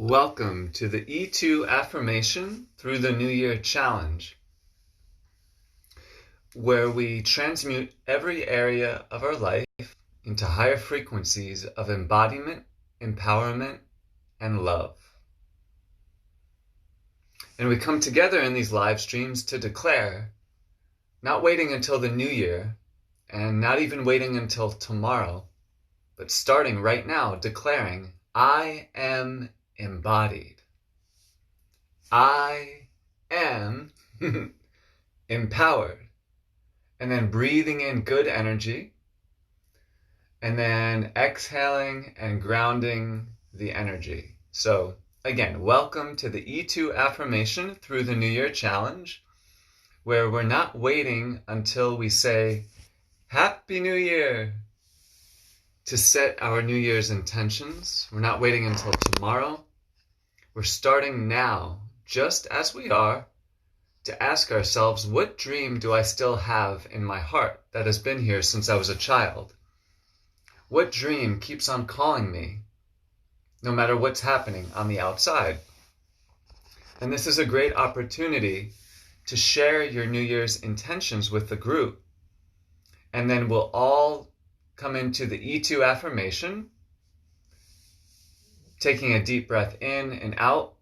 Welcome to the E2 Affirmation through the New Year Challenge, where we transmute every area of our life into higher frequencies of embodiment, empowerment, and love. And we come together in these live streams to declare, not waiting until the new year, and not even waiting until tomorrow, but starting right now, declaring, I am embodied. I am empowered. And then breathing in good energy, and then exhaling and grounding the energy. So again, welcome to the E2 Affirmation through the New Year Challenge, where we're not waiting until we say, Happy New Year, to set our New Year's intentions. We're not waiting until tomorrow. We're starting now, just as we are, to ask ourselves, what dream do I still have in my heart that has been here since I was a child? What dream keeps on calling me, no matter what's happening on the outside? And this is a great opportunity to share your New Year's intentions with the group. And then we'll all come into the E2 affirmation, taking a deep breath in and out,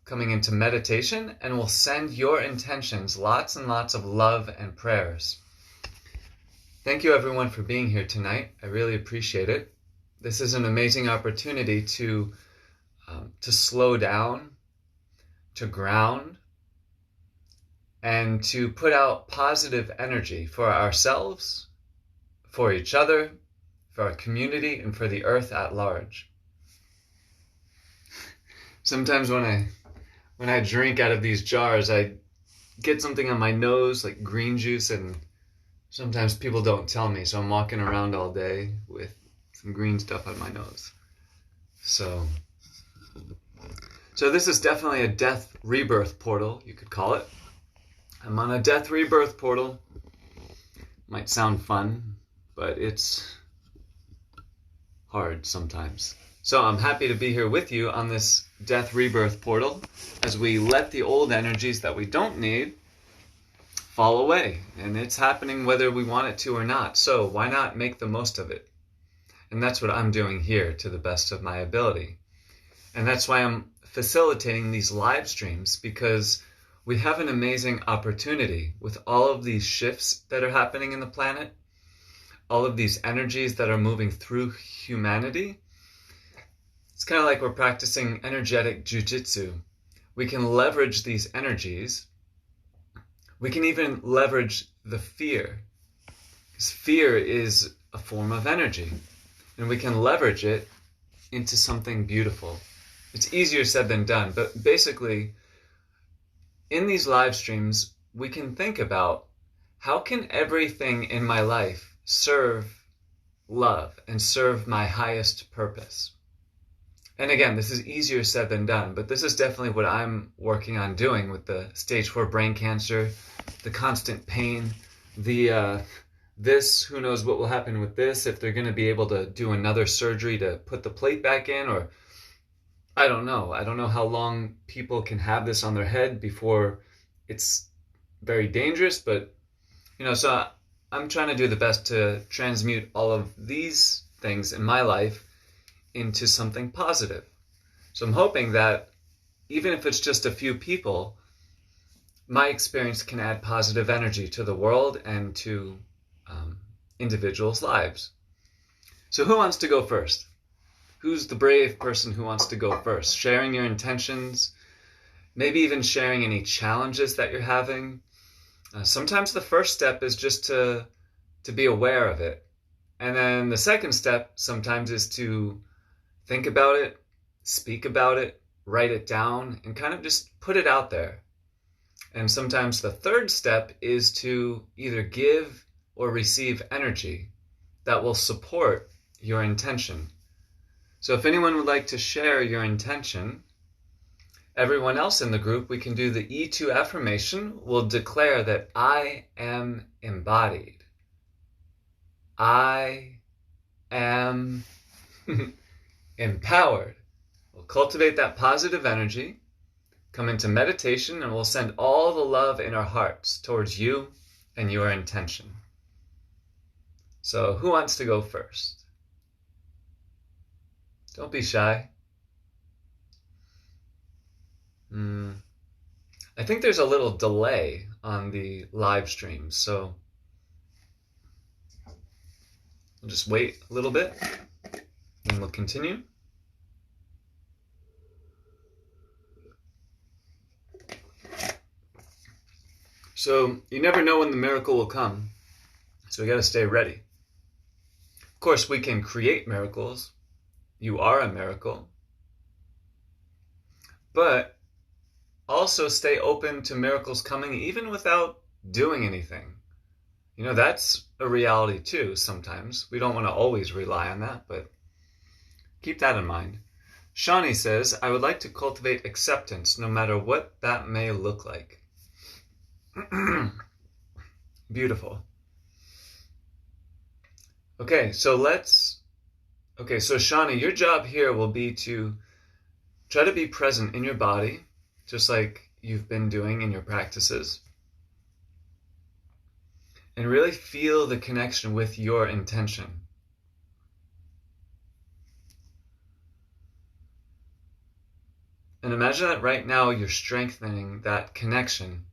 coming into meditation, and we'll send your intentions lots and lots of love and prayers. Thank you everyone for being here tonight. I really appreciate it. This is an amazing opportunity to slow down, to ground, and to put out positive energy for ourselves, for each other, for our community, and for the earth at large. Sometimes when I drink out of these jars, I get something on my nose, like green juice, and sometimes people don't tell me, so I'm walking around all day with some green stuff on my nose. So this is definitely a death-rebirth portal, you could call it. I'm on a death-rebirth portal. Might sound fun, but it's hard sometimes. So I'm happy to be here with you on this death rebirth portal as we let the old energies that we don't need fall away. And it's happening whether we want it to or not. So why not make the most of it? And that's what I'm doing here to the best of my ability. And that's why I'm facilitating these live streams, because we have an amazing opportunity with all of these shifts that are happening in the planet, all of these energies that are moving through humanity. It's kind of like we're practicing energetic jujitsu. We can leverage these energies. We can even leverage the fear, because fear is a form of energy, and we can leverage it into something beautiful. It's easier said than done, but basically, in these live streams, we can think about how can everything in my life serve love and serve my highest purpose. And again, this is easier said than done, but this is definitely what I'm working on doing with the stage 4 brain cancer, the constant pain, this, who knows what will happen with this, if they're going to be able to do another surgery to put the plate back in, or I don't know. I don't know how long people can have this on their head before it's very dangerous, but, so I'm trying to do the best to transmute all of these things in my life into something positive. So I'm hoping that even if it's just a few people, my experience can add positive energy to the world and to individuals' lives. So who wants to go first? Who's the brave person who wants to go first? Sharing your intentions, maybe even sharing any challenges that you're having. Sometimes the first step is just to be aware of it. And then the second step sometimes is to think about it, speak about it, write it down, and kind of just put it out there. And sometimes the third step is to either give or receive energy that will support your intention. So if anyone would like to share your intention, everyone else in the group, we can do the E2 affirmation. We'll declare that I am embodied. I am empowered. We'll cultivate that positive energy, come into meditation, and we'll send all the love in our hearts towards you and your intention. So who wants to go first? Don't be shy. I think there's a little delay on the live stream, so we'll just wait a little bit and we'll continue. So you never know when the miracle will come, so we got to stay ready. Of course, we can create miracles. You are a miracle. But also stay open to miracles coming even without doing anything. You know, that's a reality too sometimes. We don't want to always rely on that, but keep that in mind. Shawnee says, I would like to cultivate acceptance no matter what that may look like. Beautiful. Okay, so Shawnee, your job here will be to try to be present in your body, just like you've been doing in your practices, and really feel the connection with your intention. And imagine that right now you're strengthening that connection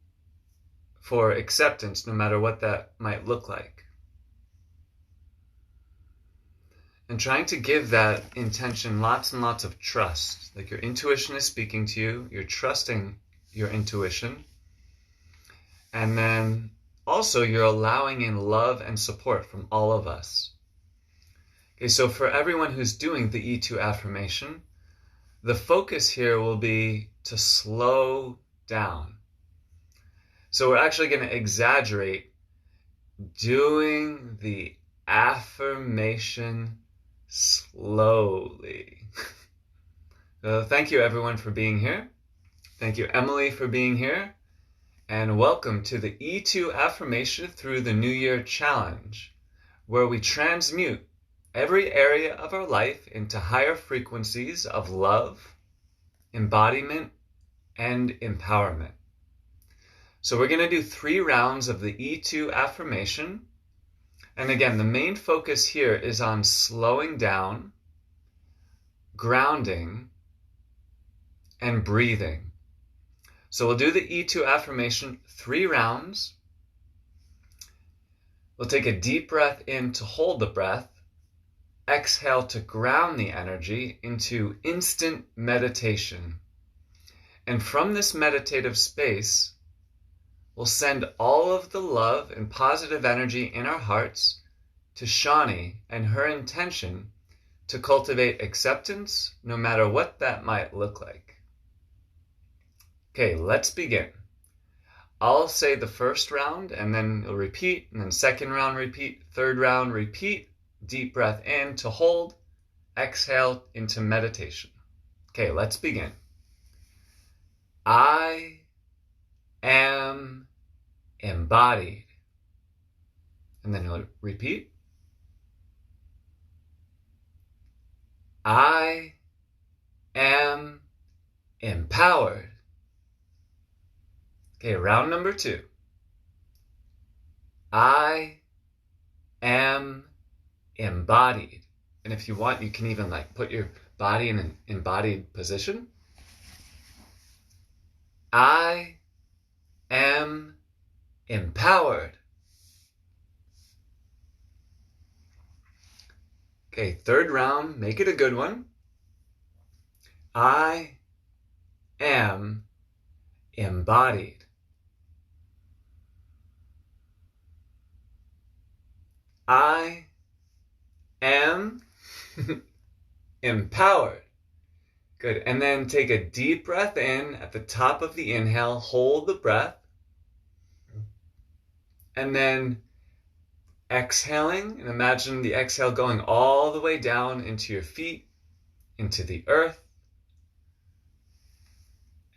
for acceptance, no matter what that might look like. And trying to give that intention lots and lots of trust. Like your intuition is speaking to you, you're trusting your intuition. And then also you're allowing in love and support from all of us. Okay, so for everyone who's doing the E2 affirmation, the focus here will be to slow down. So we're actually going to exaggerate doing the affirmation slowly. Thank you everyone for being here. Thank you Emily for being here. And welcome to the E2 affirmation through the New Year challenge, where we transmute every area of our life into higher frequencies of love, embodiment, and empowerment. So we're going to do 3 rounds of the E2 affirmation. And again, the main focus here is on slowing down, grounding, and breathing. So we'll do the E2 affirmation 3 rounds. We'll take a deep breath in to hold the breath. Exhale to ground the energy into instant meditation. And from this meditative space, we'll send all of the love and positive energy in our hearts to Shawnee and her intention to cultivate acceptance, no matter what that might look like. Okay, let's begin. I'll say the first round, and then you'll repeat, and then second round, repeat, third round, repeat. Deep breath in to hold, exhale into meditation. Okay, let's begin. I am embodied. And then you'll repeat. I am empowered. Okay, round number 2. I am embodied. And if you want, you can even put your body in an embodied position. I am empowered. Okay, third round, make it a good one. I am embodied. I am empowered. Good. And then take a deep breath in at the top of the inhale. Hold the breath. And then exhaling. And imagine the exhale going all the way down into your feet, into the earth.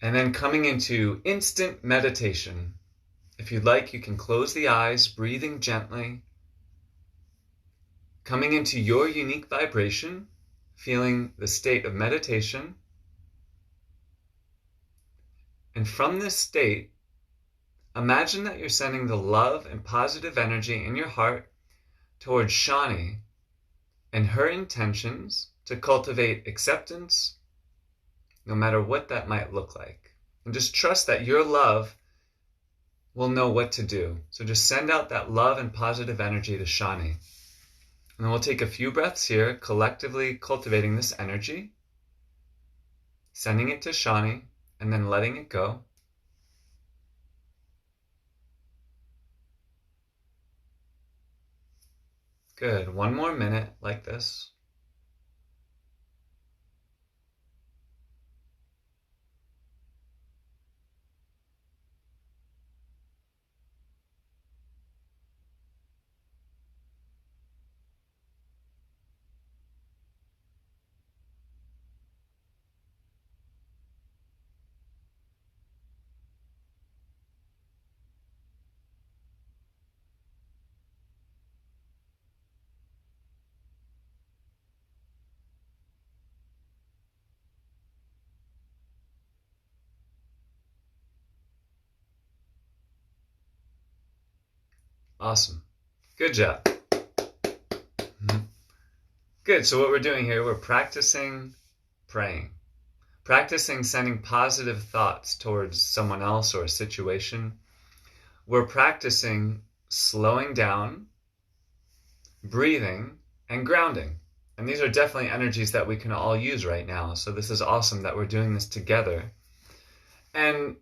And then coming into instant meditation. If you'd like, you can close the eyes, breathing gently. Coming into your unique vibration, feeling the state of meditation And from this state, imagine that you're sending the love and positive energy in your heart towards Shani and her intentions to cultivate acceptance, no matter what that might look like. And just trust that your love will know what to do. So just send out that love and positive energy to Shani. And then we'll take a few breaths here, collectively cultivating this energy, sending it to Shani, and then letting it go. Good. One more minute like this. Awesome. Good job. Good. So what we're doing here, we're practicing praying. Practicing sending positive thoughts towards someone else or a situation. We're practicing slowing down, breathing, and grounding. And these are definitely energies that we can all use right now. So this is awesome that we're doing this together. And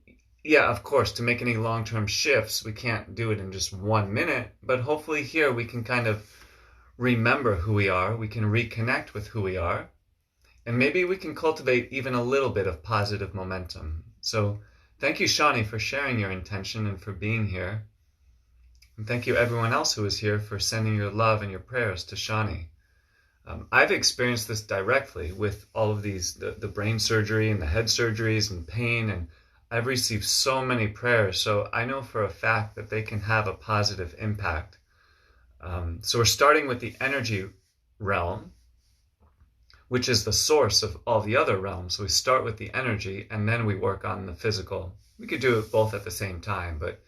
yeah, of course, to make any long-term shifts, we can't do it in just 1 minute, but hopefully here we can kind of remember who we are, we can reconnect with who we are, and maybe we can cultivate even a little bit of positive momentum. So thank you, Shani, for sharing your intention and for being here. And thank you everyone else who is here for sending your love and your prayers to Shani. I've experienced this directly with all of these, the brain surgery and the head surgeries and pain, and I've received so many prayers, so I know for a fact that they can have a positive impact. So we're starting with the energy realm, which is the source of all the other realms. So we start with the energy and then we work on the physical. We could do it both at the same time, but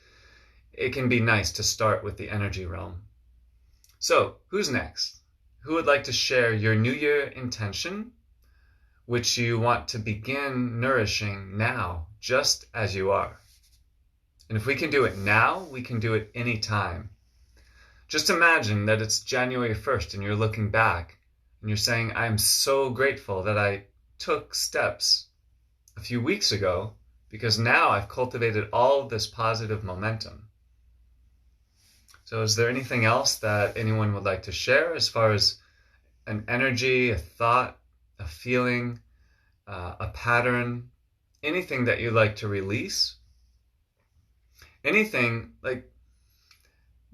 it can be nice to start with the energy realm. So who's next? Who would like to share your New Year intention, which you want to begin nourishing now, just as you are? And if we can do it now, we can do it anytime. Just imagine that it's January 1st and you're looking back and you're saying, I'm so grateful that I took steps a few weeks ago because now I've cultivated all of this positive momentum. So is there anything else that anyone would like to share as far as an energy, a thought, a feeling, a pattern, anything that you'd like to release? Anything, like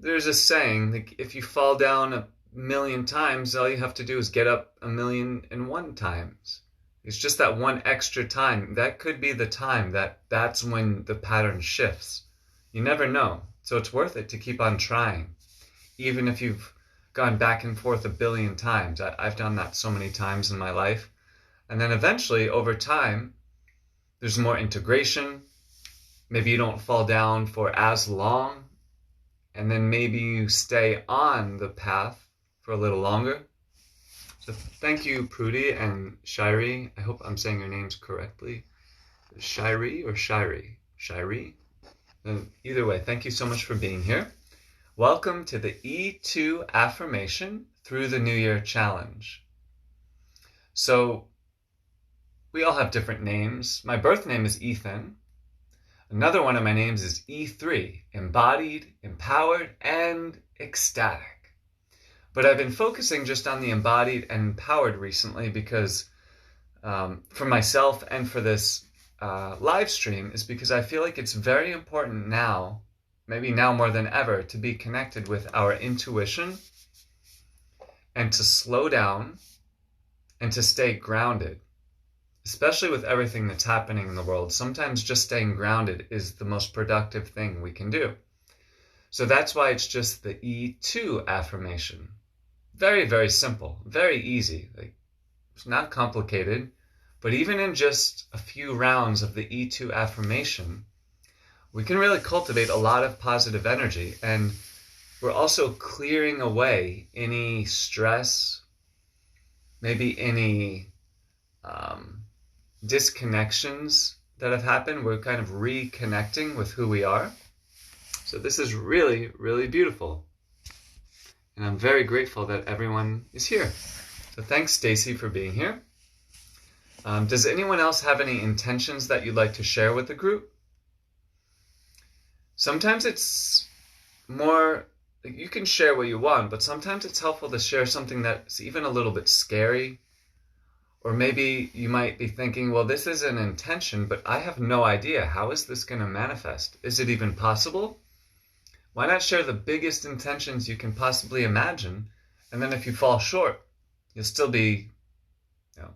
there's a saying, like if you fall down 1,000,000 times, all you have to do is get up 1,000,001 times. It's just that one extra time. That could be the time that's when the pattern shifts. You never know. So it's worth it to keep on trying. Even if you've gone back and forth 1,000,000,000 times. I've done that so many times in my life. And then eventually, over time, there's more integration. Maybe you don't fall down for as long. And then maybe you stay on the path for a little longer. So thank you, Prudy and Shiri. I hope I'm saying your names correctly. Shiri or Shiri? Shiri? Either way, thank you so much for being here. Welcome to the E2 Affirmation Through the New Year Challenge. So we all have different names. My birth name is Ethan. Another one of my names is E3, Embodied, Empowered, and Ecstatic. But I've been focusing just on the Embodied and Empowered recently because for myself and for this live stream is because I feel like it's very important now, maybe now more than ever, to be connected with our intuition and to slow down and to stay grounded. Especially with everything that's happening in the world, sometimes just staying grounded is the most productive thing we can do. So that's why it's just the E2 affirmation. Very, very simple, very easy. Like, it's not complicated, But even in just a few rounds of the E2 affirmation, we can really cultivate a lot of positive energy. And we're also clearing away any stress, maybe any disconnections that have happened. We're kind of reconnecting with who we are. So this is really, really beautiful. And I'm very grateful that everyone is here. So thanks, Stacy, for being here. Does anyone else have any intentions that you'd like to share with the group? Sometimes it's more, you can share what you want, but sometimes it's helpful to share something that's even a little bit scary. Or maybe you might be thinking, well, this is an intention, but I have no idea. How is this going to manifest? Is it even possible? Why not share the biggest intentions you can possibly imagine? And then if you fall short, you'll still be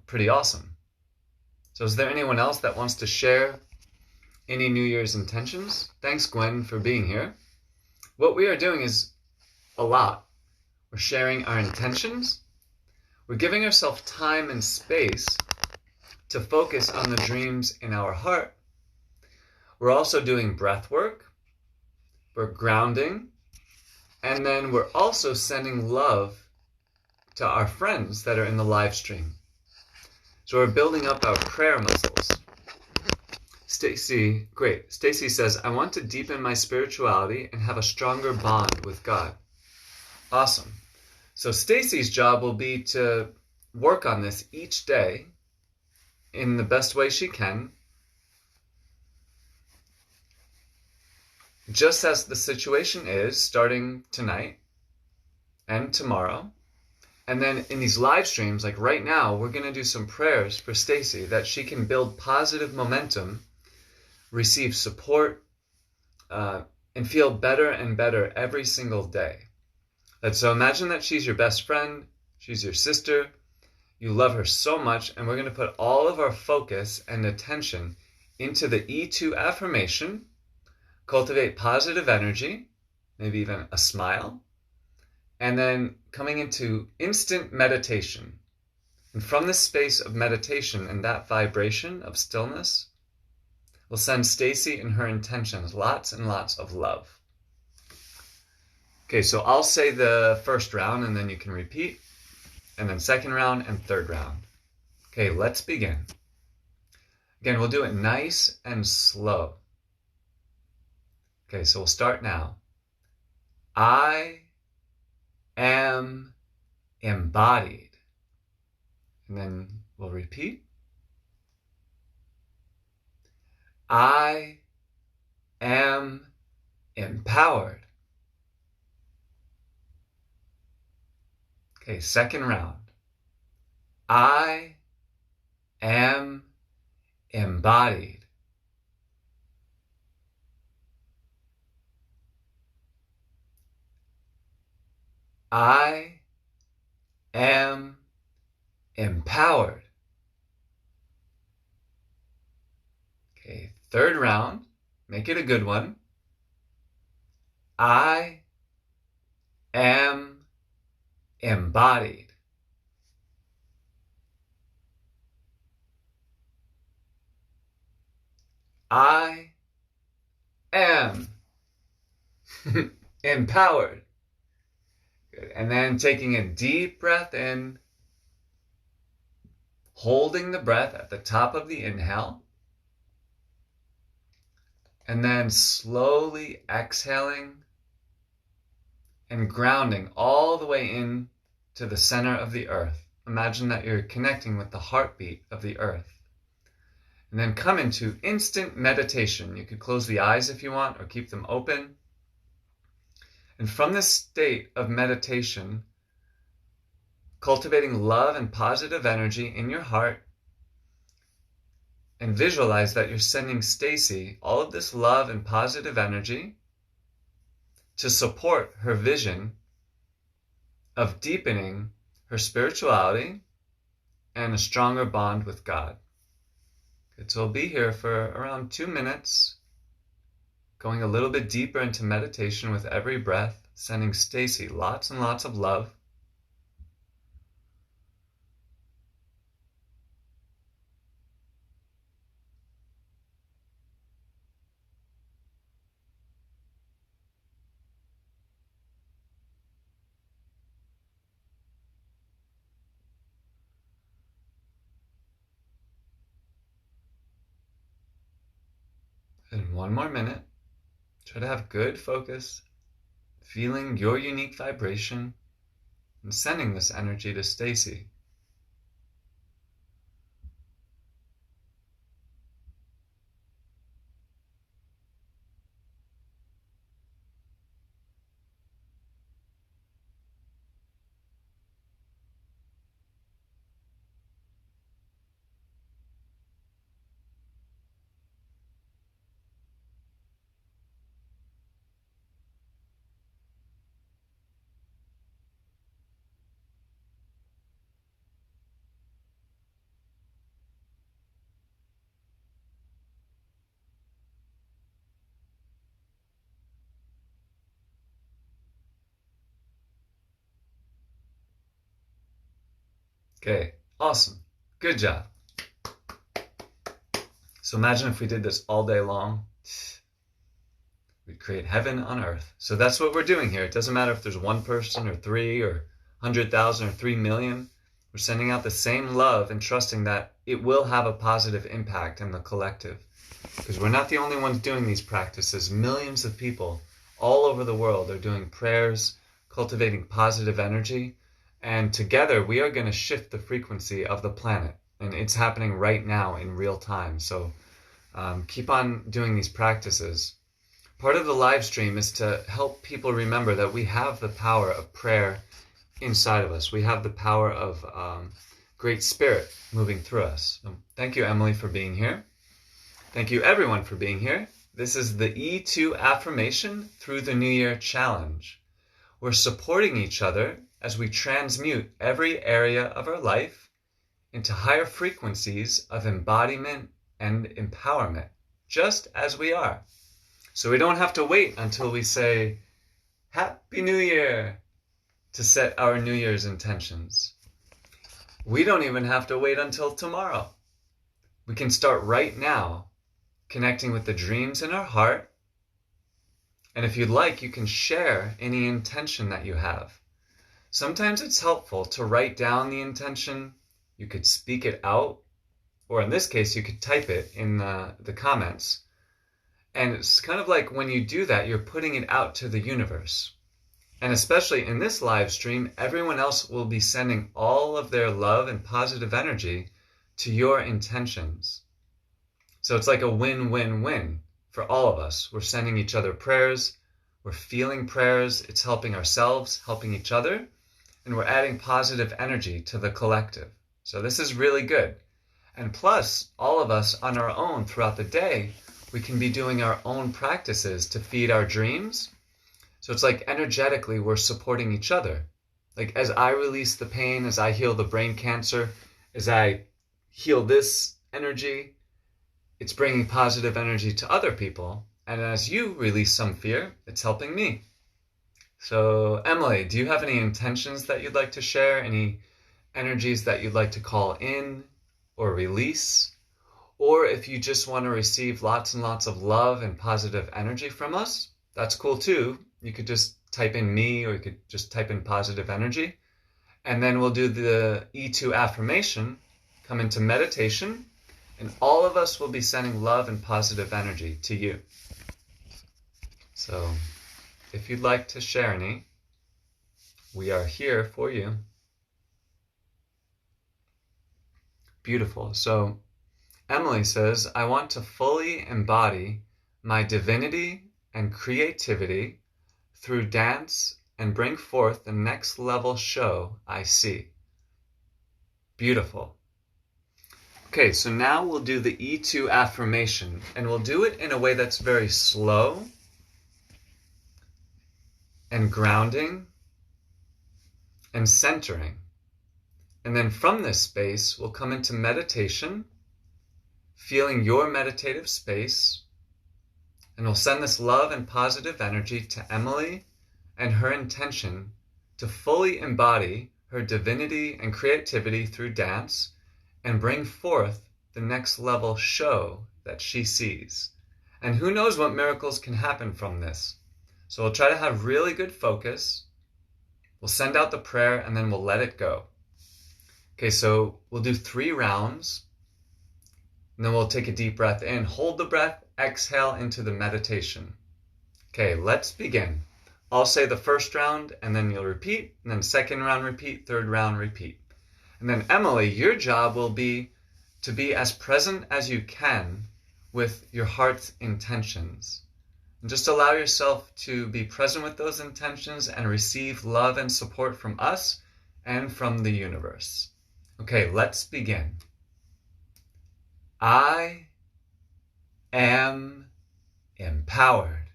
pretty awesome. So is there anyone else that wants to share any New Year's intentions? Thanks, Gwen, for being here. What we are doing is a lot. We're sharing our intentions. We're giving ourselves time and space to focus on the dreams in our heart. We're also doing breath work. We're grounding. And then we're also sending love to our friends that are in the live stream. So we're building up our prayer muscles. Stacy, great. Stacy says, I want to deepen my spirituality and have a stronger bond with God. Awesome. So Stacy's job will be to work on this each day in the best way she can, just as the situation is starting tonight and tomorrow. And then in these live streams, like right now, we're going to do some prayers for Stacy that she can build positive momentum, receive support, and feel better and better every single day. And so imagine that she's your best friend, she's your sister, you love her so much, and we're going to put all of our focus and attention into the E2 affirmation, cultivate positive energy, maybe even a smile, and then coming into instant meditation. And from this space of meditation and that vibration of stillness, we'll send Stacy and her intentions lots and lots of love. Okay, so I'll say the first round and then you can repeat, and then second round and third round. Okay, let's begin. Again, we'll do it nice and slow. Okay, so we'll start now. I am embodied. And then we'll repeat. I am empowered. Okay, second round. I am embodied. I am empowered. Okay, third round. Make it a good one. I am embodied. I am empowered. Good. And then taking a deep breath in, holding the breath at the top of the inhale, and then slowly exhaling and grounding all the way in to the center of the earth. Imagine that you're connecting with the heartbeat of the earth. And then come into instant meditation. You could close the eyes if you want or keep them open. And from this state of meditation, cultivating love and positive energy in your heart, and visualize that you're sending Stacy all of this love and positive energy to support her vision of deepening her spirituality and a stronger bond with God. Good, so we'll be here for around 2 minutes, going a little bit deeper into meditation with every breath, sending Stacy lots and lots of love. And one more minute. Try to have good focus, feeling your unique vibration, and sending this energy to Stacy. Okay, awesome. Good job. So imagine if we did this all day long. We'd create heaven on earth. So that's what we're doing here. It doesn't matter if there's one person or three or 100,000 or 3 million. We're sending out the same love and trusting that it will have a positive impact in the collective. Because we're not the only ones doing these practices. Millions of people all over the world are doing prayers, cultivating positive energy. And together we are going to shift the frequency of the planet. And it's happening right now in real time. So keep on doing these practices. Part of the live stream is to help people remember that we have the power of prayer inside of us. We have the power of Great Spirit moving through us. So thank you, Emily, for being here. Thank you, everyone, for being here. This is the E2 Affirmation Through the New Year Challenge. We're supporting each other as we transmute every area of our life into higher frequencies of embodiment and empowerment, just as we are. So we don't have to wait until we say, Happy New Year, to set our New Year's intentions. We don't even have to wait until tomorrow. We can start right now, connecting with the dreams in our heart. And if you'd like, you can share any intention that you have. Sometimes it's helpful to write down the intention. You could speak it out, or in this case, you could type it in the comments. And it's kind of like when you do that, you're putting it out to the universe. And especially in this live stream, everyone else will be sending all of their love and positive energy to your intentions. So it's like a win-win-win for all of us. We're sending each other prayers. We're feeling prayers. It's helping ourselves, helping each other. And we're adding positive energy to the collective. So this is really good. And plus, all of us on our own throughout the day, we can be doing our own practices to feed our dreams. So it's like energetically we're supporting each other. Like as I release the pain, as I heal the brain cancer, as I heal this energy, it's bringing positive energy to other people. And as you release some fear, it's helping me. So Emily, do you have any intentions that you'd like to share? Any energies that you'd like to call in or release? Or if you just want to receive lots and lots of love and positive energy from us, that's cool too. You could just type in me, or you could just type in positive energy. And then we'll do the E2 affirmation, come into meditation, and all of us will be sending love and positive energy to you. So if you'd like to share any, we are here for you. Beautiful. So Emily says, I want to fully embody my divinity and creativity through dance and bring forth the next level show I see. Beautiful. Okay, so now we'll do the E2 affirmation, and we'll do it in a way that's very slow and grounding and centering. And then from this space, we'll come into meditation, feeling your meditative space, and we'll send this love and positive energy to Emily and her intention to fully embody her divinity and creativity through dance and bring forth the next level show that she sees. And who knows what miracles can happen from this. So we'll try to have really good focus. We'll send out the prayer and then we'll let it go. Okay, so we'll do 3 rounds. And then we'll take a deep breath in, hold the breath, exhale into the meditation. Okay, let's begin. I'll say the first round, and then you'll repeat, and then second round repeat, third round repeat. And then Emily, your job will be to be as present as you can with your heart's intentions. And just allow yourself to be present with those intentions and receive love and support from us and from the universe. Okay, let's begin. I am empowered.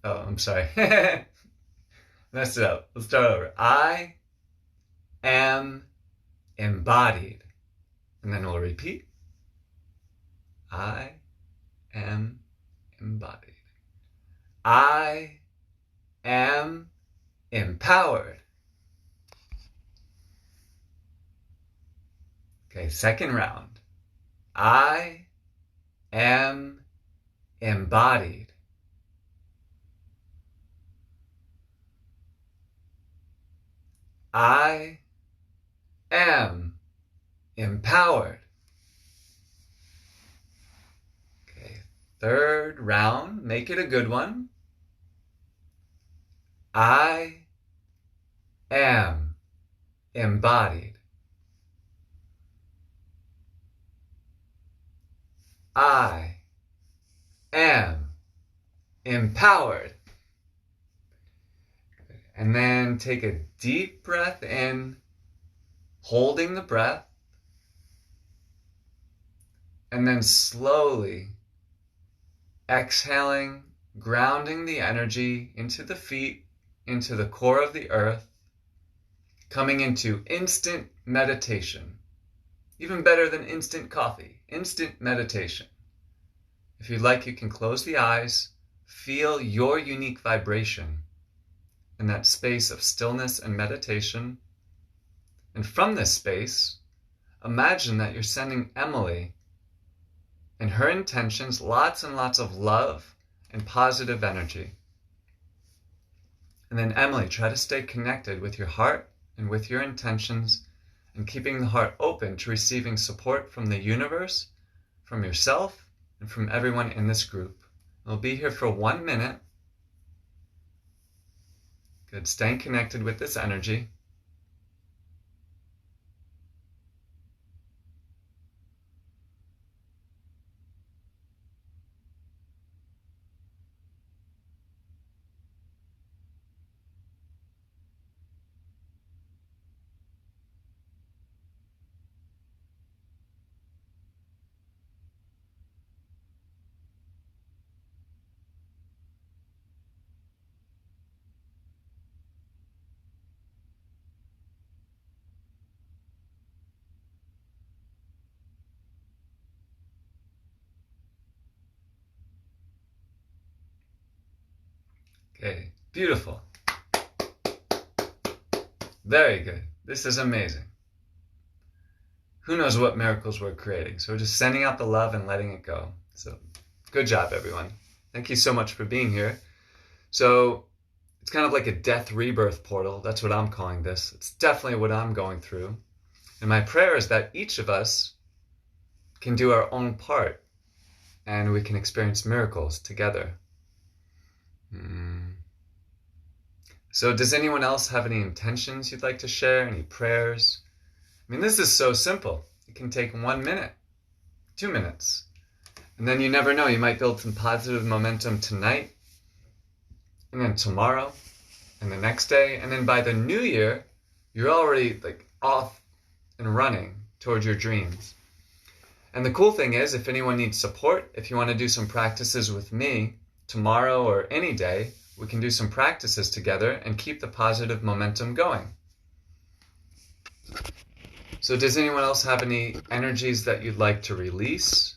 Oh, I'm sorry. Messed it up. Let's start over. I am embodied. And then we'll repeat. I am embodied. I am empowered. Okay, second round. I am embodied. I am empowered. Okay, third round, make it a good one. I am embodied. I am empowered. And then take a deep breath in, holding the breath. And then slowly exhaling, grounding the energy into the feet, into the core of the earth, coming into instant meditation. Even better than instant coffee, instant meditation. If you'd like, you can close the eyes, feel your unique vibration in that space of stillness and meditation. And from this space, imagine that you're sending Emily and her intentions lots and lots of love and positive energy. And then Emily, try to stay connected with your heart and with your intentions, and keeping the heart open to receiving support from the universe, from yourself, and from everyone in this group. We'll be here for 1 minute. Good, staying connected with this energy. Okay, beautiful. Very good. This is amazing. Who knows what miracles we're creating? So we're just sending out the love and letting it go. So good job, everyone. Thank you so much for being here. So it's kind of like a death-rebirth portal. That's what I'm calling this. It's definitely what I'm going through. And my prayer is that each of us can do our own part and we can experience miracles together. So does anyone else have any intentions you'd like to share? Any prayers? I mean, this is so simple. It can take 1 minute, 2 minutes. And then you never know, you might build some positive momentum tonight, and then tomorrow, and the next day, and then by the new year, you're already off and running towards your dreams. And the cool thing is, if anyone needs support, if you want to do some practices with me tomorrow or any day, we can do some practices together and keep the positive momentum going. So does anyone else have any energies that you'd like to release?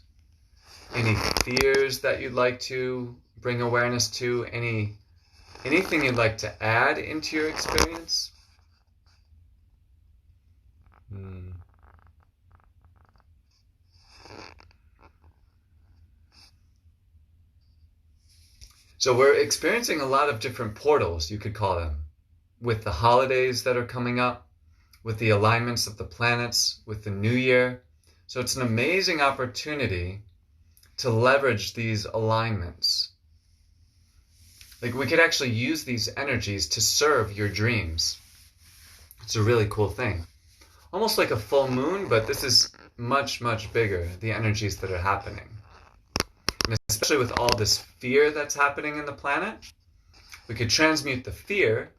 Any fears that you'd like to bring awareness to? Anything you'd like to add into your experience? So we're experiencing a lot of different portals, you could call them, with the holidays that are coming up, with the alignments of the planets, with the new year. So it's an amazing opportunity to leverage these alignments. Like, we could actually use these energies to serve your dreams. It's a really cool thing. Almost like a full moon, but this is much, much bigger, the energies that are happening. And especially with all this fear that's happening in the planet, we could transmute the fear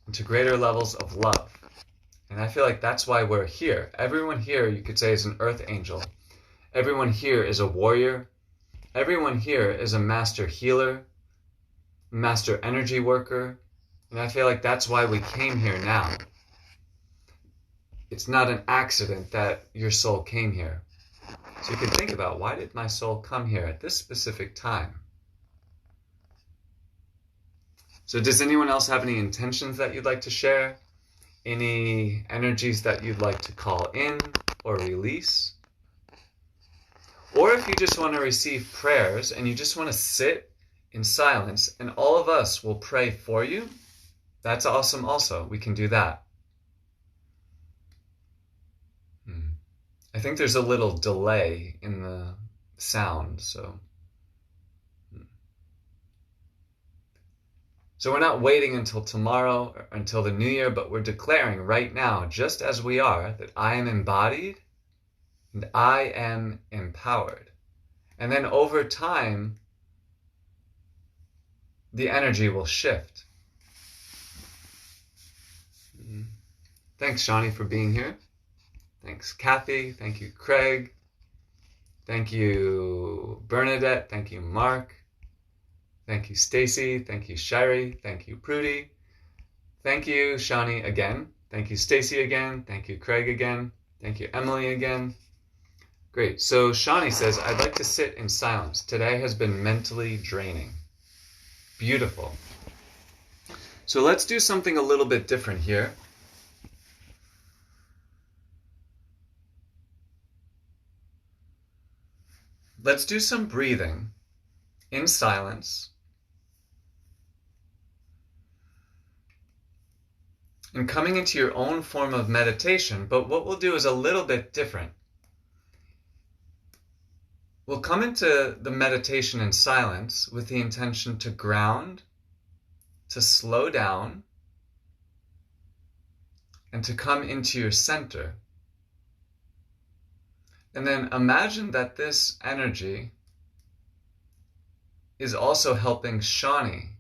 into greater levels of love. And I feel like that's why we're here. Everyone here, you could say, is an earth angel. Everyone here is a warrior. Everyone here is a master healer, master energy worker. And I feel like that's why we came here now. It's not an accident that your soul came here. So you can think about, why did my soul come here at this specific time? So does anyone else have any intentions that you'd like to share? Any energies that you'd like to call in or release? Or if you just want to receive prayers and you just want to sit in silence and all of us will pray for you, that's awesome also. We can do that. I think there's a little delay in the sound, so we're not waiting until tomorrow or until the new year, but we're declaring right now, just as we are, that I am embodied and I am empowered. And then over time, the energy will shift. Thanks, Shawnee, for being here. Thanks, Kathy. Thank you, Craig. Thank you, Bernadette. Thank you, Mark. Thank you, Stacy. Thank you, Shari. Thank you, Prudy. Thank you, Shawnee, again. Thank you, Stacy, again. Thank you, Craig, again. Thank you, Emily, again. Great. So Shawnee says, I'd like to sit in silence. Today has been mentally draining. Beautiful. So let's do something a little bit different here. Let's do some breathing in silence and coming into your own form of meditation, but what we'll do is a little bit different. We'll come into the meditation in silence with the intention to ground, to slow down, and to come into your center. And then imagine that this energy is also helping Shawnee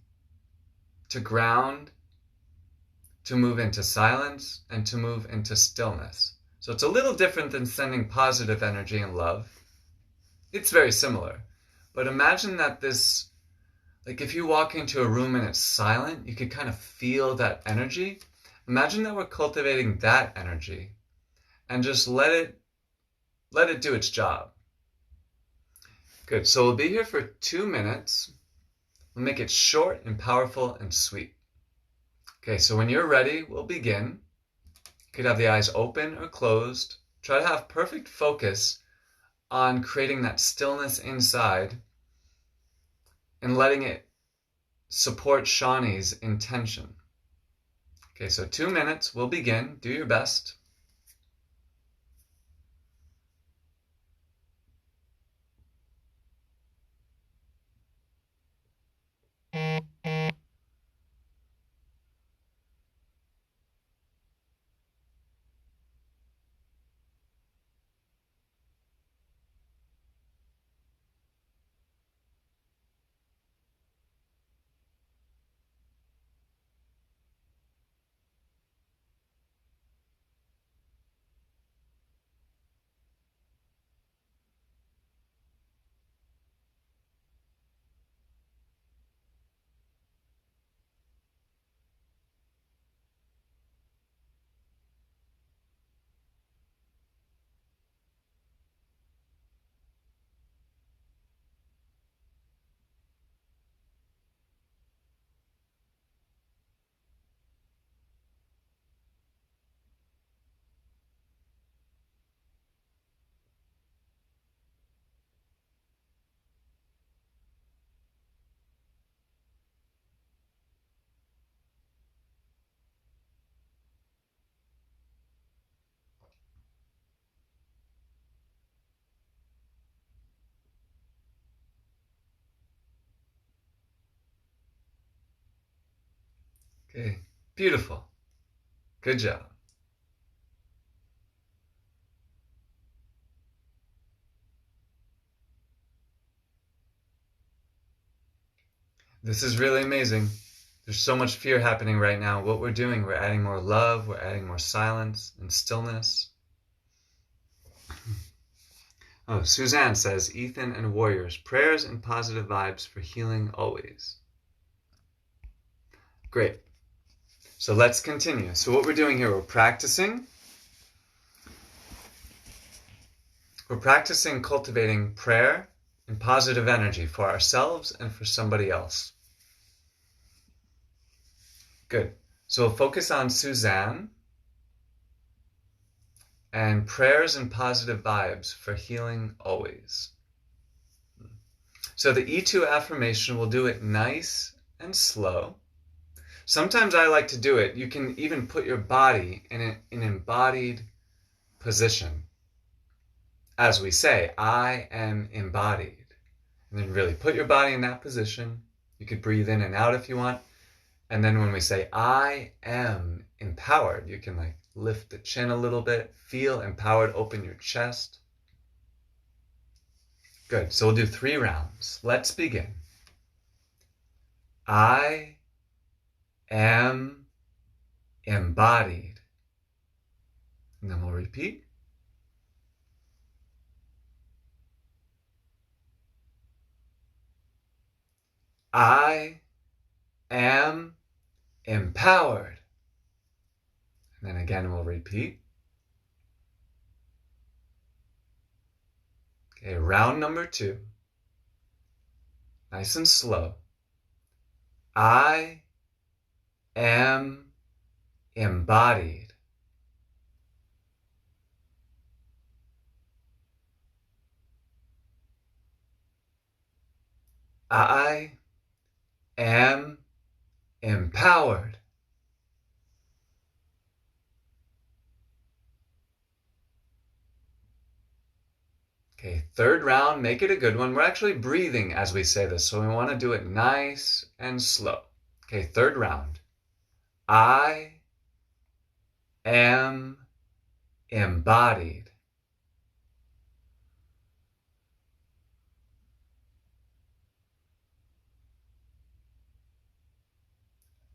to ground, to move into silence, and to move into stillness. So it's a little different than sending positive energy and love. It's very similar. But imagine that this, like if you walk into a room and it's silent, you could kind of feel that energy. Imagine that we're cultivating that energy and just let it do its job. Good. So we'll be here for 2 minutes. We'll make it short and powerful and sweet. Okay, so when you're ready, we'll begin. You could have the eyes open or closed. Try to have perfect focus on creating that stillness inside and letting it support Shawnee's intention. Okay, so 2 minutes, we'll begin. Do your best. Okay, beautiful. Good job. This is really amazing. There's so much fear happening right now. What we're doing, we're adding more love, we're adding more silence and stillness. Oh, Suzanne says, Ethan and warriors, prayers and positive vibes for healing always. Great. So let's continue. So what we're doing here, we're practicing cultivating prayer and positive energy for ourselves and for somebody else. Good. So we'll focus on Suzanne and prayers and positive vibes for healing always. So the E2 affirmation, we'll do it nice and slow. Sometimes I like to do it. You can even put your body in an embodied position. As we say, I am embodied. And then really put your body in that position. You could breathe in and out if you want. And then when we say, I am empowered, you can like lift the chin a little bit, feel empowered, open your chest. Good. So we'll do 3 rounds. Let's begin. I am embodied. And then we'll repeat. I am empowered. And then again, we'll repeat. Okay, round number 2. Nice and slow. I am embodied. I am empowered. Okay, 3rd round, make it a good one. We're actually breathing as we say this, so we want to do it nice and slow. Okay, 3rd round. I am embodied.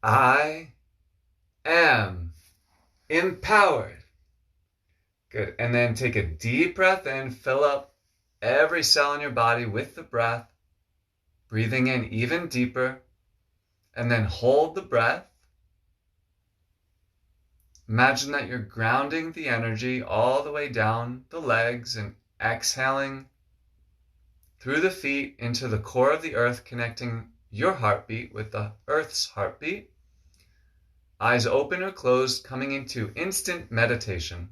I am empowered. Good. And then take a deep breath in, fill up every cell in your body with the breath, breathing in even deeper, and then hold the breath. Imagine that you're grounding the energy all the way down the legs and exhaling through the feet into the core of the earth, connecting your heartbeat with the earth's heartbeat. Eyes open or closed, coming into instant meditation.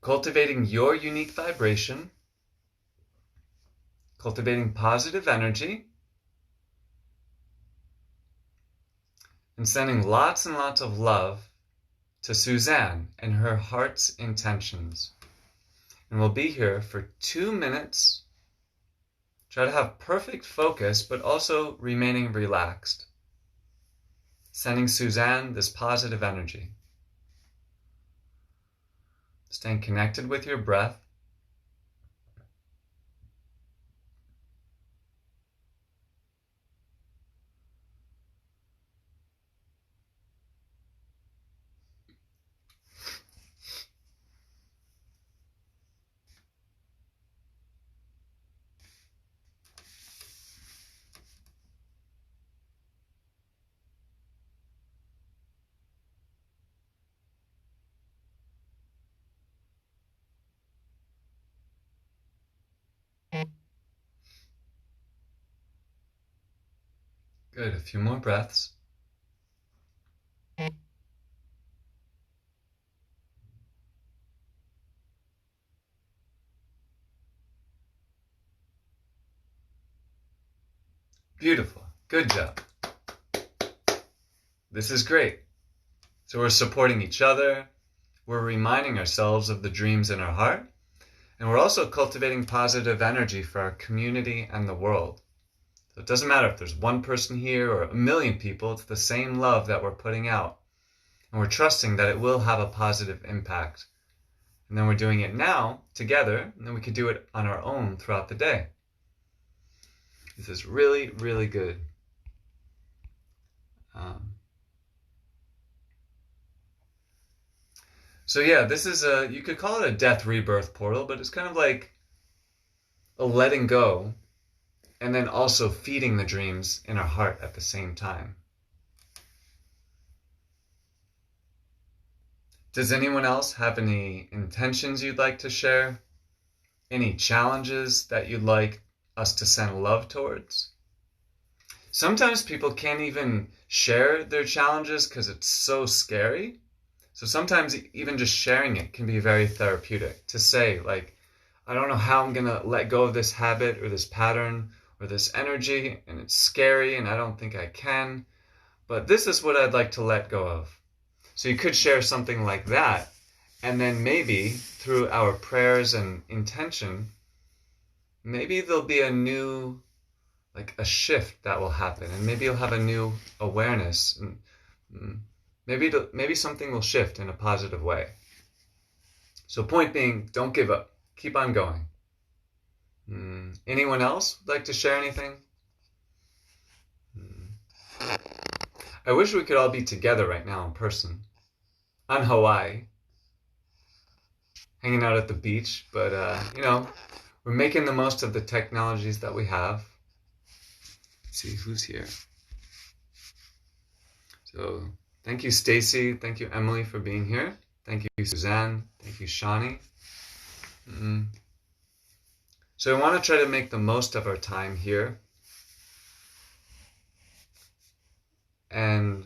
Cultivating your unique vibration, cultivating positive energy, and sending lots and lots of love to Suzanne and her heart's intentions. And we'll be here for 2 minutes. Try to have perfect focus, but also remaining relaxed. Sending Suzanne this positive energy. Staying connected with your breath. Good, a few more breaths. Beautiful, good job. This is great. So we're supporting each other, we're reminding ourselves of the dreams in our heart, and we're also cultivating positive energy for our community and the world. So it doesn't matter if there's one person here or a million people, it's the same love that we're putting out. And we're trusting that it will have a positive impact. And then we're doing it now together, and then we could do it on our own throughout the day. This is really, really good. So yeah, this is you could call it a death-rebirth portal, but it's kind of like a letting go and then also feeding the dreams in our heart at the same time. Does anyone else have any intentions you'd like to share? Any challenges that you'd like us to send love towards? Sometimes people can't even share their challenges because it's so scary. So sometimes even just sharing it can be very therapeutic. To say, like, I don't know how I'm going to let go of this habit or this pattern or this energy, and it's scary and I don't think I can, but this is what I'd like to let go of. So you could share something like that, and then maybe through our prayers and intention, maybe there'll be a new, like a shift that will happen, and maybe you'll have a new awareness, and maybe something will shift in a positive way. So point being, don't give up. Keep on going. Anyone else like to share anything? I wish we could all be together right now in person. On Hawaii. Hanging out at the beach, but we're making the most of the technologies that we have. Let's see who's here. So thank you, Stacy. Thank you, Emily, for being here. Thank you, Suzanne. Thank you, Shani. So I want to try to make the most of our time here. And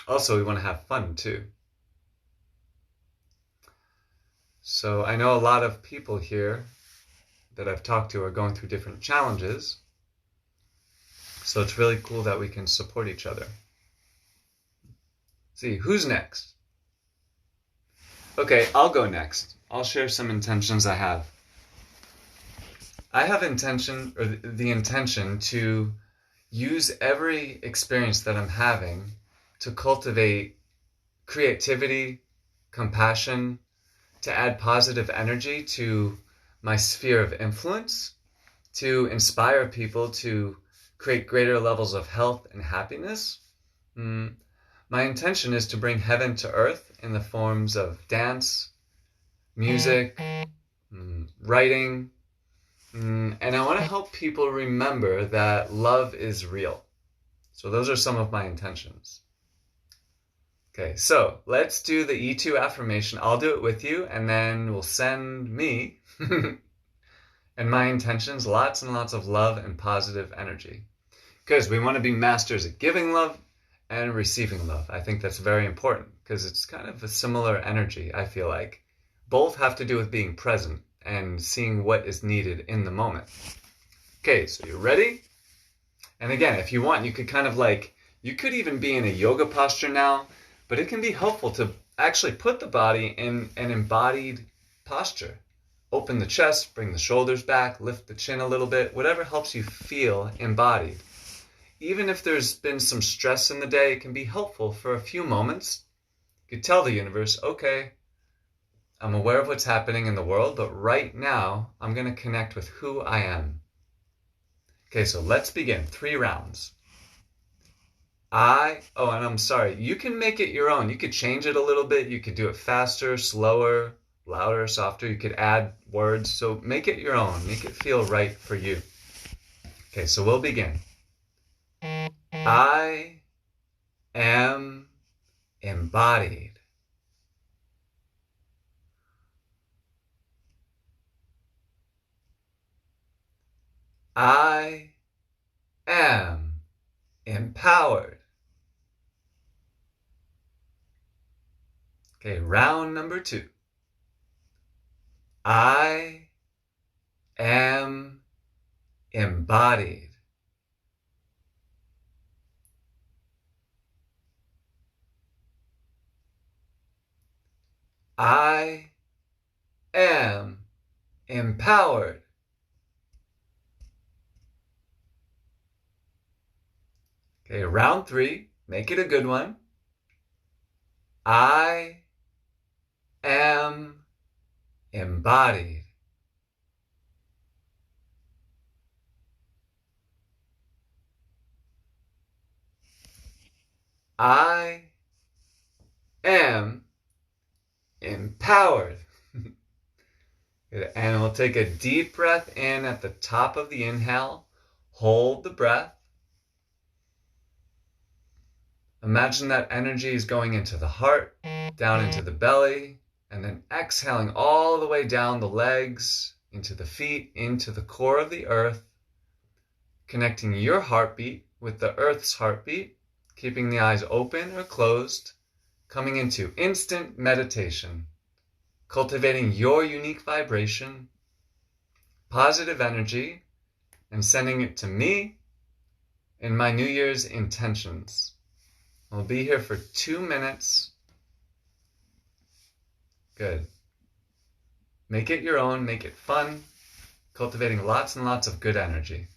also we want to have fun too. So I know a lot of people here that I've talked to are going through different challenges. So it's really cool that we can support each other. See, who's next? Okay, I'll go next. I'll share some intentions I have. I have the intention to use every experience that I'm having to cultivate creativity, compassion, to add positive energy to my sphere of influence, to inspire people to create greater levels of health and happiness. My intention is to bring heaven to earth in the forms of dance, music, writing, and I want to help people remember that love is real. So those are some of my intentions. Okay, so let's do the E2 affirmation. I'll do it with you, and then we'll send me and my intentions lots and lots of love and positive energy. Because we want to be masters at giving love and receiving love. I think that's very important because it's kind of a similar energy, I feel like. Both have to do with being present and seeing what is needed in the moment. Okay, so you're ready? And again, if you want, you could kind of like, you could even be in a yoga posture now, but it can be helpful to actually put the body in an embodied posture. Open the chest, bring the shoulders back, lift the chin a little bit, whatever helps you feel embodied. Even if there's been some stress in the day, it can be helpful for a few moments. You could tell the universe, okay, I'm aware of what's happening in the world, but right now, I'm going to connect with who I am. Okay, so let's begin. 3 rounds. And I'm sorry, you can make it your own. You could change it a little bit. You could do it faster, slower, louder, softer. You could add words. So make it your own. Make it feel right for you. Okay, so we'll begin. I am embodied. I am empowered. Okay, round number 2. I am embodied. I am empowered. Okay, round 3. Make it a good one. I am embodied. I am empowered. And we'll take a deep breath in at the top of the inhale. Hold the breath. Imagine that energy is going into the heart, down into the belly, and then exhaling all the way down the legs, into the feet, into the core of the earth, connecting your heartbeat with the earth's heartbeat, keeping the eyes open or closed, coming into instant meditation, cultivating your unique vibration, positive energy, and sending it to me in my New Year's intentions. We'll be here for 2 minutes. Good. Make it your own, make it fun, cultivating lots and lots of good energy.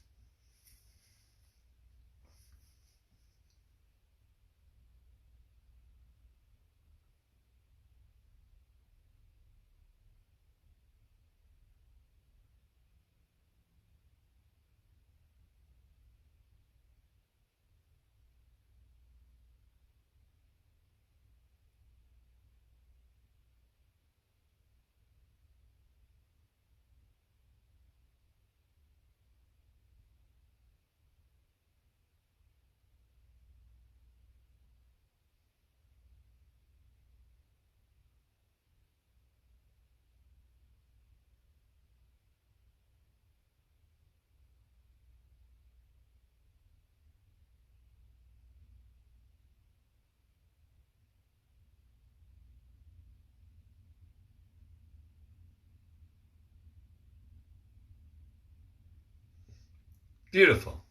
Beautiful.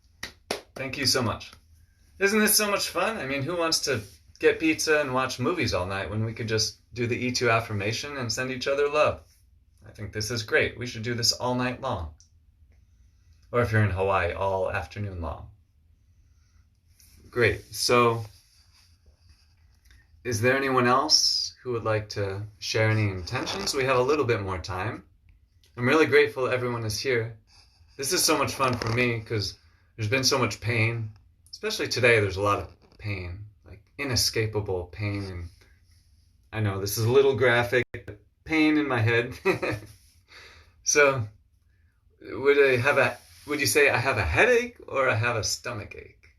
Thank you so much. Isn't this so much fun? I mean, who wants to get pizza and watch movies all night when we could just do the E2 affirmation and send each other love? I think this is great. We should do this all night long. Or if you're in Hawaii, all afternoon long. Great. So, is there anyone else who would like to share any intentions? We have a little bit more time. I'm really grateful everyone is here. This is so much fun for me because there's been so much pain. Especially today, there's a lot of pain, like inescapable pain. And I know this is a little graphic, but pain in my head. So, would you say I have a headache or I have a stomach ache?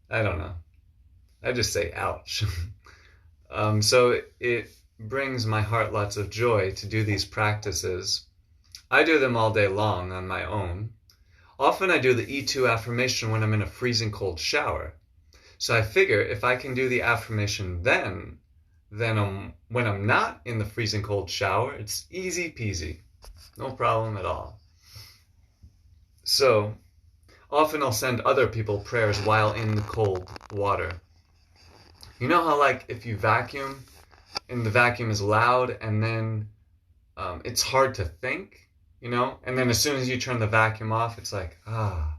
I don't know. I just say ouch. So it brings my heart lots of joy to do these practices. I do them all day long on my own. Often I do the E2 affirmation when I'm in a freezing cold shower. So I figure if I can do the affirmation then when I'm not in the freezing cold shower, it's easy peasy. No problem at all. So often I'll send other people prayers while in the cold water. You know how like if you vacuum and the vacuum is loud and then it's hard to think? You know, and then as soon as you turn the vacuum off, it's like, I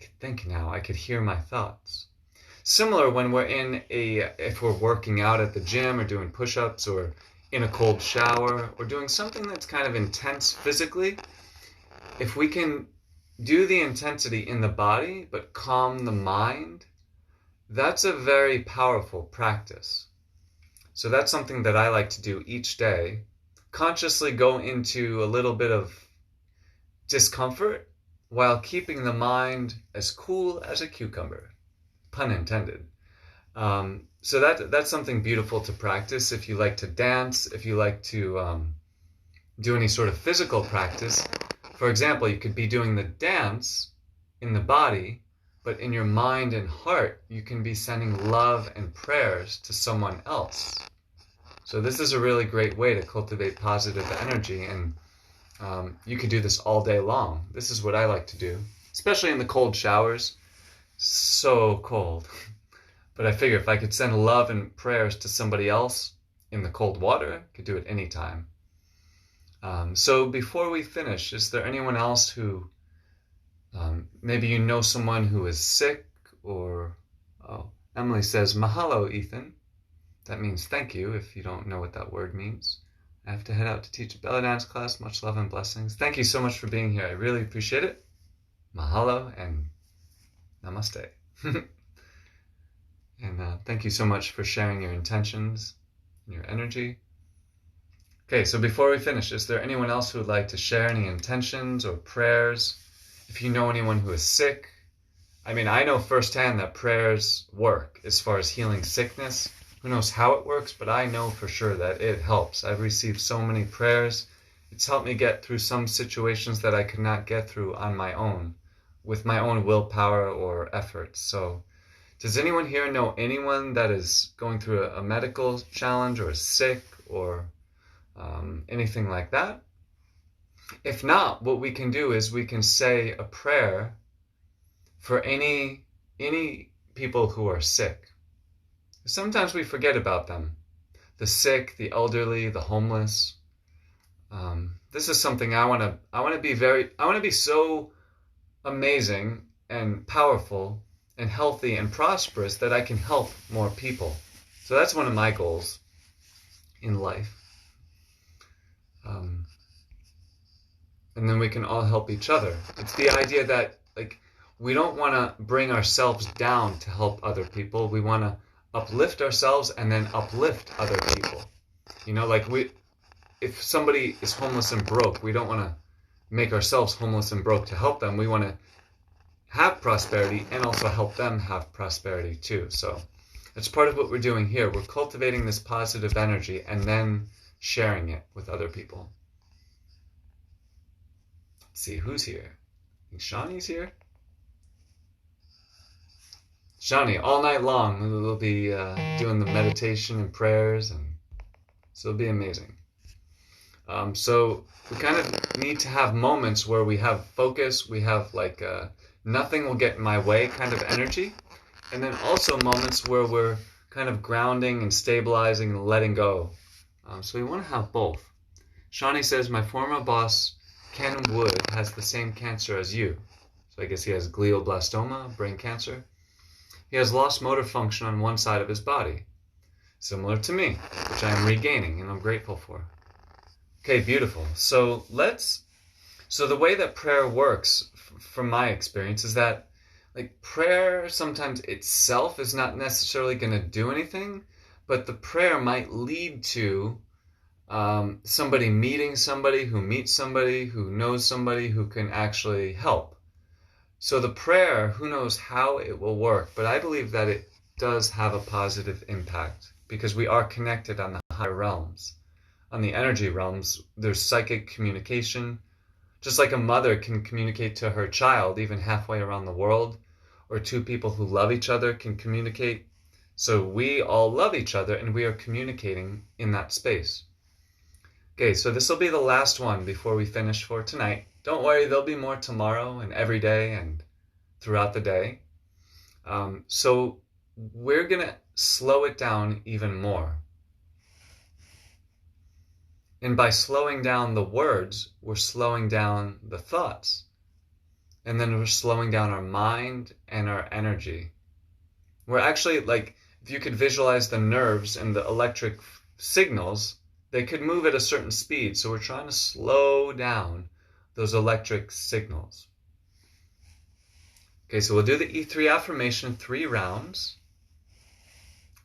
could think now. I could hear my thoughts. Similar when if we're working out at the gym or doing push-ups or in a cold shower or doing something that's kind of intense physically, if we can do the intensity in the body but calm the mind, that's a very powerful practice. So that's something that I like to do each day. Consciously go into a little bit of discomfort while keeping the mind as cool as a cucumber, pun intended. So that's something beautiful to practice. If you like to dance, if you like to do any sort of physical practice, for example, you could be doing the dance in the body, but in your mind and heart, you can be sending love and prayers to someone else. So this is a really great way to cultivate positive energy, and you can do this all day long. This is what I like to do, especially in the cold showers. So cold. But I figure if I could send love and prayers to somebody else in the cold water, I could do it anytime. So before we finish, is there anyone else who maybe you know someone who is sick or, oh, Emily says, mahalo, Ethan. That means thank you, if you don't know what that word means. I have to head out to teach a belly dance class. Much love and blessings. Thank you so much for being here. I really appreciate it. Mahalo and namaste. And thank you so much for sharing your intentions and your energy. Okay, so before we finish, is there anyone else who would like to share any intentions or prayers? If you know anyone who is sick, I mean, I know firsthand that prayers work as far as healing sickness. Who knows how it works, but I know for sure that it helps. I've received so many prayers. It's helped me get through some situations that I could not get through on my own, with my own willpower or efforts. So does anyone here know anyone that is going through a medical challenge or is sick or anything like that? If not, what we can do is we can say a prayer for any people who are sick. Sometimes we forget about them. The sick, the elderly, the homeless. This is something I want to be so amazing and powerful and healthy and prosperous that I can help more people. So that's one of my goals in life. And then we can all help each other. It's the idea that, like, we don't want to bring ourselves down to help other people. We want to uplift ourselves and then uplift other people. You know, like if somebody is homeless and broke, we don't want to make ourselves homeless and broke to help them. We want to have prosperity and also help them have prosperity too. So that's part of what we're doing here. We're cultivating this positive energy and then sharing it with other people. Let's see who's here. I think Shawnee's here. Shawnee, all night long we'll be doing the meditation and prayers, and so it'll be amazing. So we kind of need to have moments where we have focus, we have like nothing will get in my way kind of energy, and then also moments where we're kind of grounding and stabilizing and letting go. So we want to have both. Shawnee says, my former boss, Ken Wood, has the same cancer as you. So I guess he has glioblastoma, brain cancer. He has lost motor function on one side of his body, similar to me, which I am regaining and I'm grateful for. Okay, beautiful. So the way that prayer works, from my experience, is that like prayer sometimes itself is not necessarily going to do anything, but the prayer might lead to somebody meeting somebody who meets somebody who knows somebody who can actually help. So the prayer, who knows how it will work, but I believe that it does have a positive impact because we are connected on the higher realms. On the energy realms, there's psychic communication. Just like a mother can communicate to her child even halfway around the world, or two people who love each other can communicate. So we all love each other and we are communicating in that space. Okay, so this will be the last one before we finish for tonight. Don't worry, there'll be more tomorrow and every day and throughout the day. So we're going to slow it down even more. And by slowing down the words, we're slowing down the thoughts. And then we're slowing down our mind and our energy. We're actually, like, if you could visualize the nerves and the electric signals, they could move at a certain speed. So we're trying to slow down those electric signals. Okay, so we'll do the E3 affirmation 3 rounds.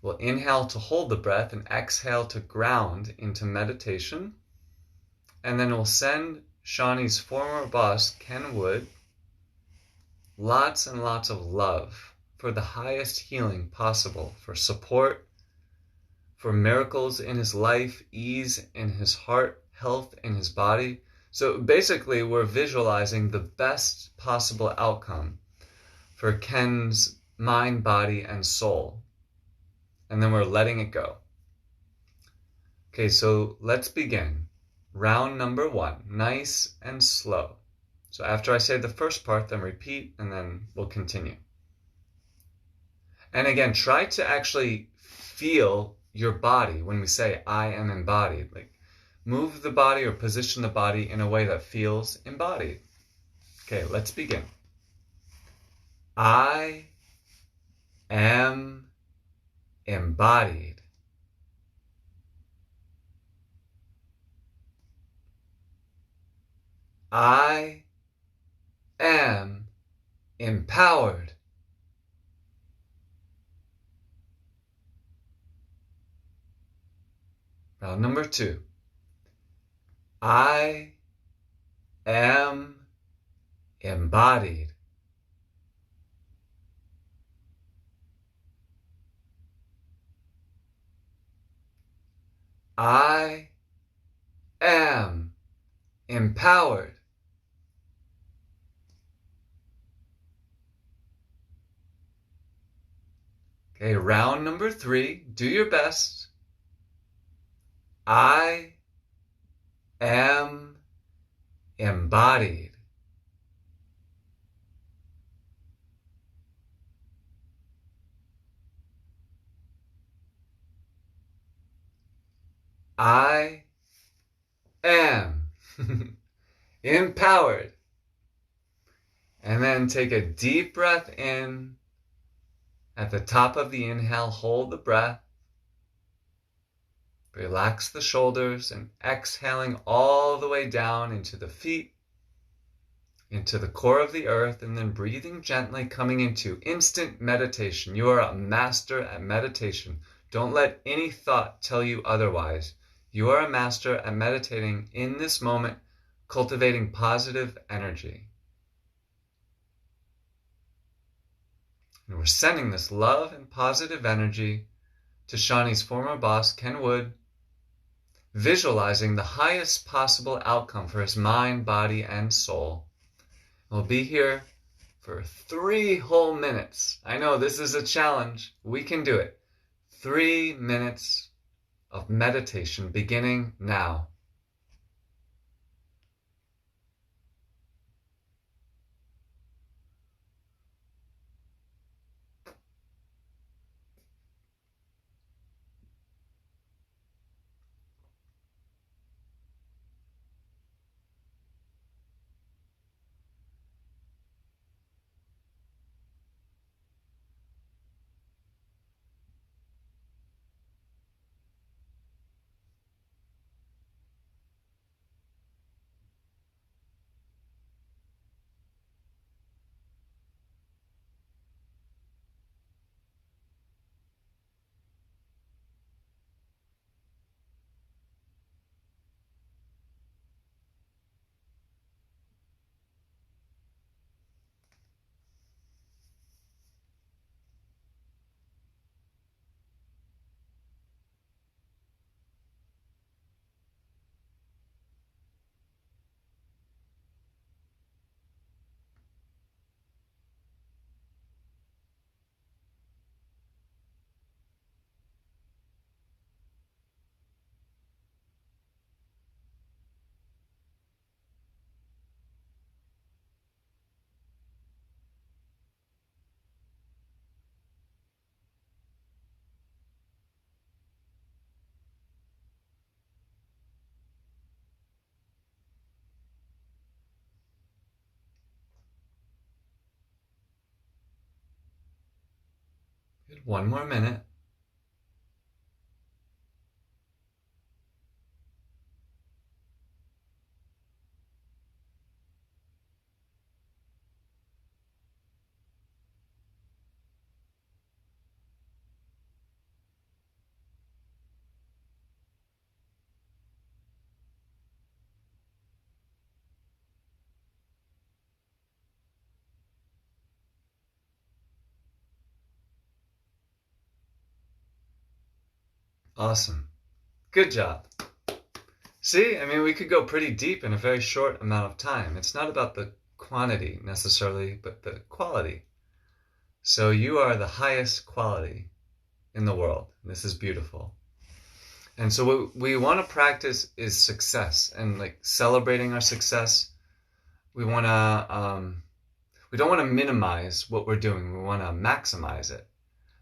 We'll inhale to hold the breath and exhale to ground into meditation. And then we'll send Shawnee's former boss, Ken Wood, lots and lots of love for the highest healing possible, for support, for miracles in his life, ease in his heart, health in his body. So basically, we're visualizing the best possible outcome for Ken's mind, body, and soul. And then we're letting it go. Okay, so let's begin. Round number 1, nice and slow. So after I say the first part, then repeat, and then we'll continue. And again, try to actually feel your body when we say, I am embodied. Like, move the body or position the body in a way that feels embodied. Okay, let's begin. I am embodied. I am empowered. Round number 2. I am embodied. I am empowered. Okay, round number 3. Do your best. I am embodied. I am empowered. And then take a deep breath in. At the top of the inhale, hold the breath. Relax the shoulders and exhaling all the way down into the feet, into the core of the earth, and then breathing gently, coming into instant meditation. You are a master at meditation. Don't let any thought tell you otherwise. You are a master at meditating in this moment, cultivating positive energy. And we're sending this love and positive energy to Shani's former boss, Ken Wood, visualizing the highest possible outcome for his mind, body, and soul. We'll be here for 3 whole minutes. I know this is a challenge. We can do it. 3 minutes of meditation beginning now. Good. 1 more minute. Awesome. Good job. See, I mean, we could go pretty deep in a very short amount of time. It's not about the quantity necessarily, but the quality. So you are the highest quality in the world. This is beautiful. And so what we want to practice is success and like celebrating our success. We don't want to minimize what we're doing. We want to maximize it.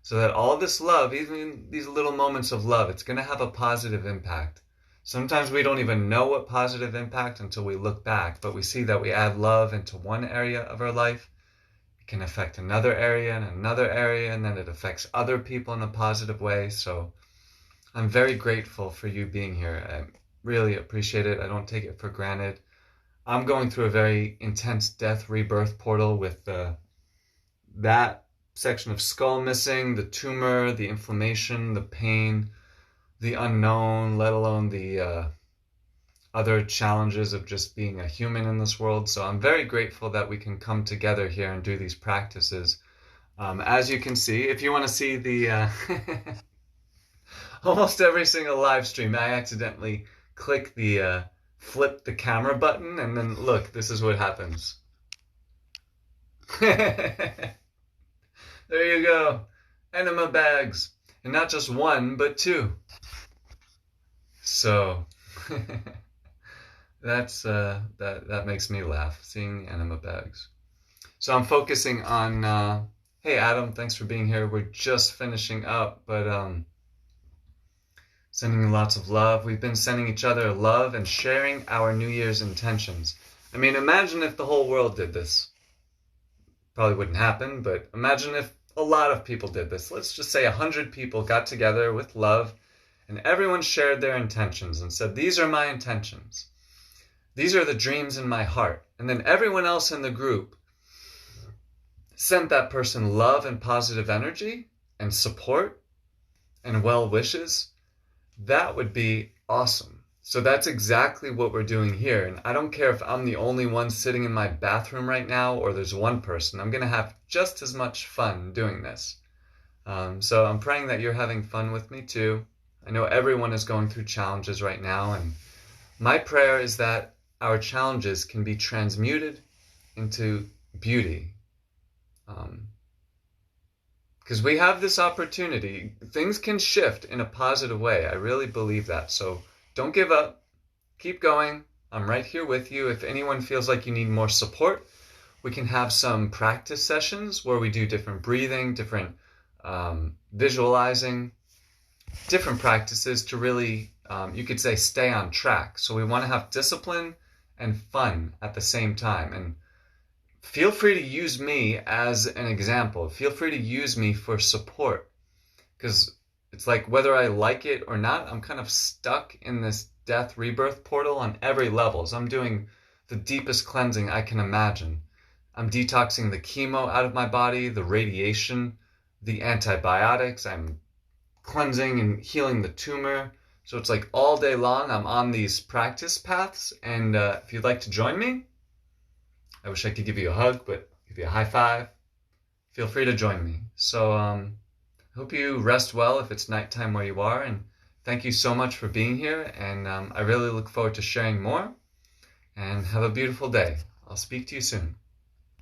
So that all this love, even these little moments of love, it's going to have a positive impact. Sometimes we don't even know what positive impact until we look back, but we see that we add love into one area of our life. It can affect another area and another area, and then it affects other people in a positive way. So I'm very grateful for you being here. I really appreciate it. I don't take it for granted. I'm going through a very intense death rebirth portal with that section of skull missing, the tumor, the inflammation, the pain, the unknown, let alone the other challenges of just being a human in this world. So I'm very grateful that we can come together here and do these practices. As you can see, if you want to see the almost every single live stream, I accidentally click the flip the camera button, and then look, this is what happens. There you go. Enema bags. And not just one, but two. So that makes me laugh, seeing enema bags. So I'm focusing on hey Adam, thanks for being here. We're just finishing up, but sending you lots of love. We've been sending each other love and sharing our New Year's intentions. I mean, imagine if the whole world did this. Probably wouldn't happen, but imagine if a lot of people did this. Let's just say 100 people got together with love and everyone shared their intentions and said, these are my intentions. These are the dreams in my heart. And then everyone else in the group sent that person love and positive energy and support and well wishes. That would be awesome. So that's exactly what we're doing here. And I don't care if I'm the only one sitting in my bathroom right now or there's one person. I'm going to have just as much fun doing this. So I'm praying that you're having fun with me too. I know everyone is going through challenges right now. And my prayer is that our challenges can be transmuted into beauty. Because we have this opportunity. Things can shift in a positive way. I really believe that. So don't give up. Keep going. I'm right here with you. If anyone feels like you need more support, we can have some practice sessions where we do different breathing, different visualizing, different practices to really, you could say, stay on track. So we want to have discipline and fun at the same time. And feel free to use me as an example. Feel free to use me for support. Because it's like whether I like it or not, I'm kind of stuck in this death rebirth portal on every level. So I'm doing the deepest cleansing I can imagine. I'm detoxing the chemo out of my body, the radiation, the antibiotics. I'm cleansing and healing the tumor. So it's like all day long I'm on these practice paths. And if you'd like to join me, I wish I could give you a hug, but give you a high five. Feel free to join me. So hope you rest well if it's nighttime where you are. And thank you so much for being here. And I really look forward to sharing more. And have a beautiful day. I'll speak to you soon.